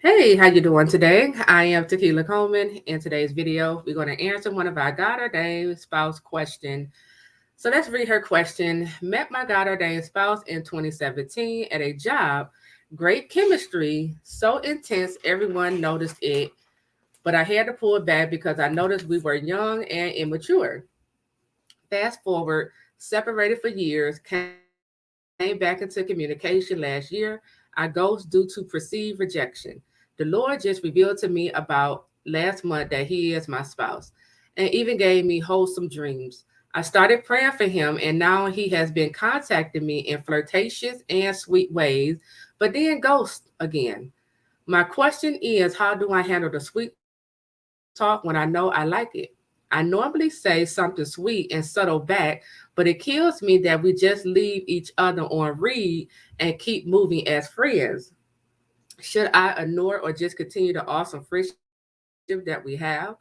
Hey, how you doing today? I am Taquila Coleman. In today's video, we're going to answer one of our God ordained spouse question. So let's read her question. Met my God ordained spouse in 2017 at a job. Great chemistry, so intense everyone noticed it, but I had to pull it back because I noticed we were young and immature. Fast forward, separated for years, came back into communication last year. I ghost due to perceived rejection. The Lord just revealed to me about last month that He is my spouse and even gave me wholesome dreams. I started praying for Him, and now He has been contacting me in flirtatious and sweet ways, but then ghost again. My question is, how do I handle the sweet talk when I know I like it? I normally say something sweet and subtle back, but it kills me that we just leave each other on read and keep moving as friends. Should I ignore or just continue the awesome friendship that we have?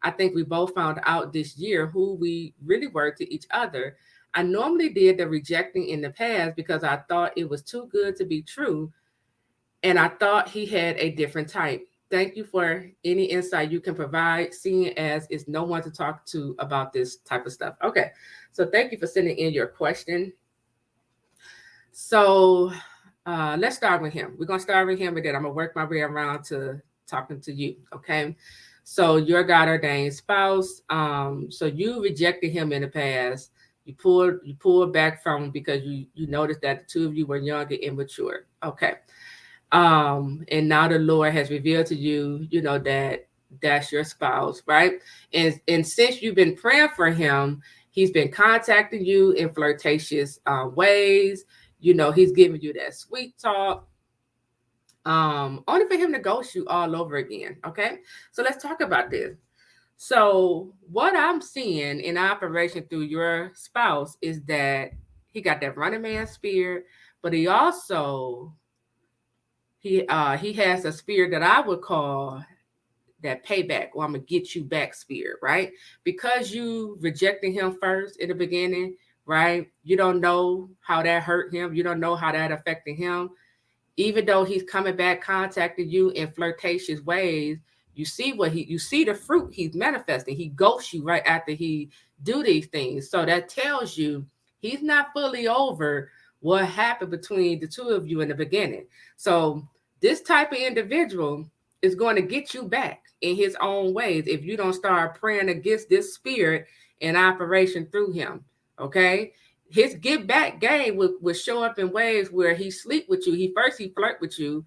I think we both found out this year who we really were to each other. I normally did the rejecting in the past because I thought it was too good to be true, and I thought he had a different type. Thank you for any insight you can provide, seeing as it's no one to talk to about this type of stuff. Okay, so thank you for sending in your question. So let's start with him. We're gonna start with him, and then I'm gonna work my way around to talking to you. Okay. So your God ordained spouse. So you rejected him in the past. You pulled back from him because you noticed that the two of you were young and immature. Okay. And now the Lord has revealed to you, that that's your spouse, right? And since you've been praying for him, he's been contacting you in flirtatious ways. He's giving you that sweet talk, only for him to ghost you all over again. Okay, so let's talk about this. So what I'm seeing in operation through your spouse is that he got that running man spirit, but he has a spirit that I would call that payback, or I'm gonna get you back spirit, right? Because you rejected him first in the beginning, right? You don't know how that hurt him. You don't know how that affected him. Even though he's coming back, contacting you in flirtatious ways, you see the fruit he's manifesting. He ghosts you right after he do these things. So that tells you he's not fully over what happened between the two of you in the beginning. So this type of individual is going to get you back in his own ways if you don't start praying against this spirit in operation through him. Okay. His get back game would show up in ways where he sleep with you. He flirt with you,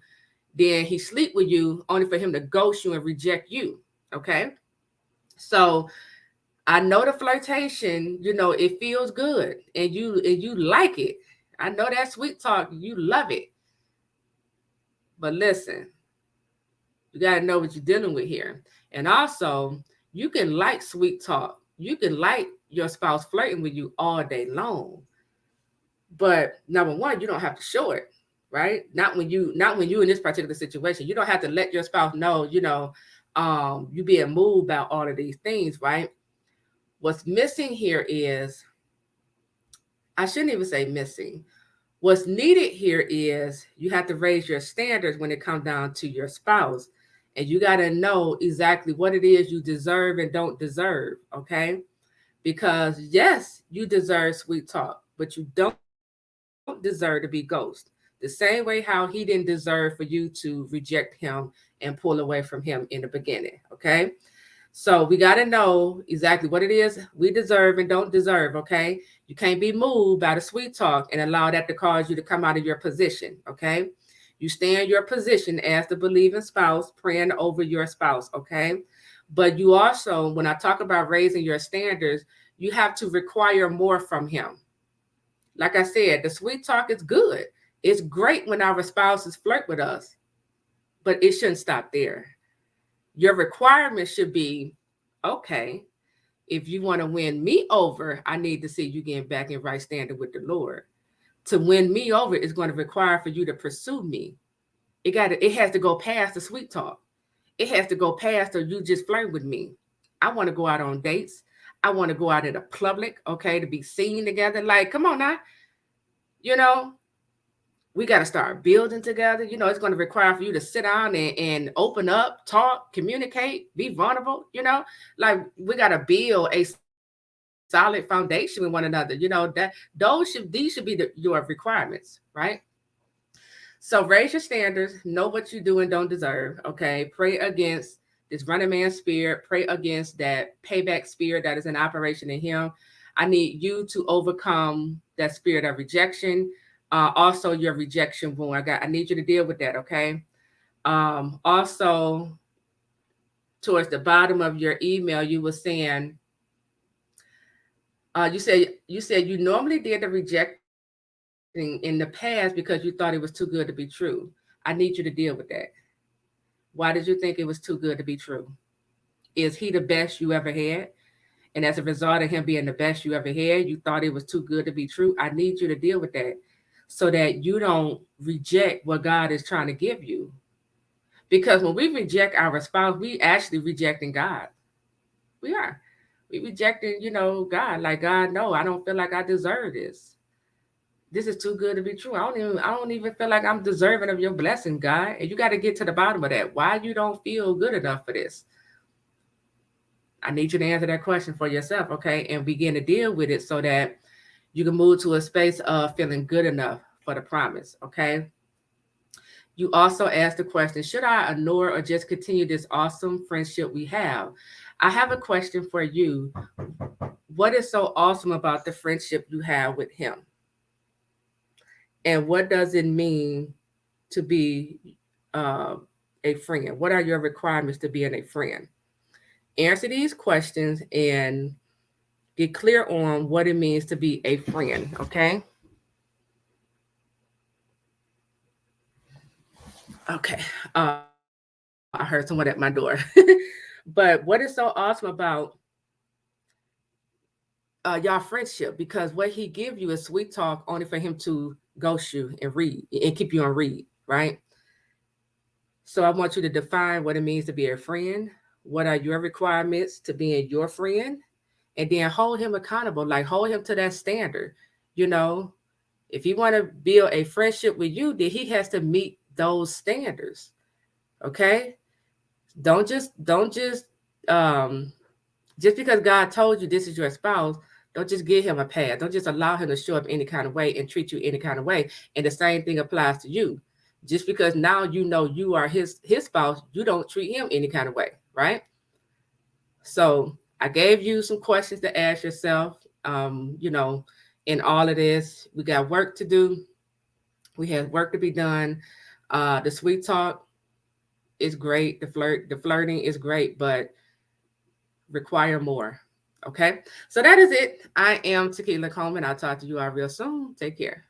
then he sleep with you only for him to ghost you and reject you. Okay. So I know the flirtation, it feels good and you like it. I know that sweet talk, you love it. But listen, you got to know what you're dealing with here. And also, you can like sweet talk. You can like your spouse flirting with you all day long. But number one, you don't have to show it, right? Not when you in this particular situation. You don't have to let your spouse know, you being moved about all of these things, right? What's missing here is, I shouldn't even say missing. What's needed here is you have to raise your standards when it comes down to your spouse. And you got to know exactly what it is you deserve and don't deserve, okay? Because yes, you deserve sweet talk, but you don't deserve to be ghost. The same way how he didn't deserve for you to reject him and pull away from him in the beginning. Okay. So we got to know exactly what it is we deserve and don't deserve. Okay. You can't be moved by the sweet talk and allow that to cause you to come out of your position. Okay. You stay in your position as the believing spouse, praying over your spouse. Okay. But you also, when I talk about raising your standards, you have to require more from him. Like I said, the sweet talk is good. It's great when our spouses flirt with us, but it shouldn't stop there. Your requirement should be, okay, if you want to win me over, I need to see you getting back in right standing with the Lord. To win me over is going to require for you to pursue me. It has to go past the sweet talk. It has to go past or you just flirt with me. I want to go out on dates. I want to go out in the public, okay, to be seen together. Like, come on now, you know, We got to start building together. It's going to require for you to sit down and open up, talk, communicate, be vulnerable. Like we got to build a solid foundation with one another. These should be your requirements, right? So raise your standards, know what you do and don't deserve. Okay. Pray against this running man spirit. Pray against that payback spirit that is in operation in him. I need you to overcome that spirit of rejection. Also your rejection wound. I need you to deal with that. Okay. Also towards the bottom of your email, you were saying, you said you normally did the rejecting in the past because you thought it was too good to be true. I need you to deal with that. Why did you think it was too good to be true? Is he the best you ever had? And as a result of him being the best you ever had, you thought it was too good to be true. I need you to deal with that so that you don't reject what God is trying to give you. Because when we reject our spouse, we actually rejecting God. We are. We rejecting, God. Like, God, no, I don't feel like I deserve this. This is too good to be true. I don't even feel like I'm deserving of your blessing, God. And you got to get to the bottom of that. Why you don't feel good enough for this? I need you to answer that question for yourself, okay? And begin to deal with it so that you can move to a space of feeling good enough for the promise, okay? You also asked the question, should I ignore or just continue this awesome friendship we have? I have a question for you. What is so awesome about the friendship you have with him? And what does it mean to be uh, a friend? What are your requirements to being a friend? Answer these questions and get clear on what it means to be a friend, okay? Okay. I heard someone at my door. But what is so awesome about y'all friendship? Because what he give you is sweet talk only for him to ghost you and keep you on read, right? So I want you to define what it means to be a friend. What are your requirements to being your friend? And then hold him accountable, like hold him to that standard. You know, if you want to build a friendship with you, then he has to meet those standards. Okay? Don't um just because God told you this is your spouse, don't just give him a pass. Don't just allow him to show up any kind of way and treat you any kind of way. And the same thing applies to you. Just because now you know you are his spouse, you don't treat him any kind of way, right? So I gave you some questions to ask yourself. In all of this, we got work to do. We have work to be done. The sweet talk is great. The flirting is great, but require more. Okay. So that is it. I am Taquila Coleman. I'll talk to you all real soon. Take care.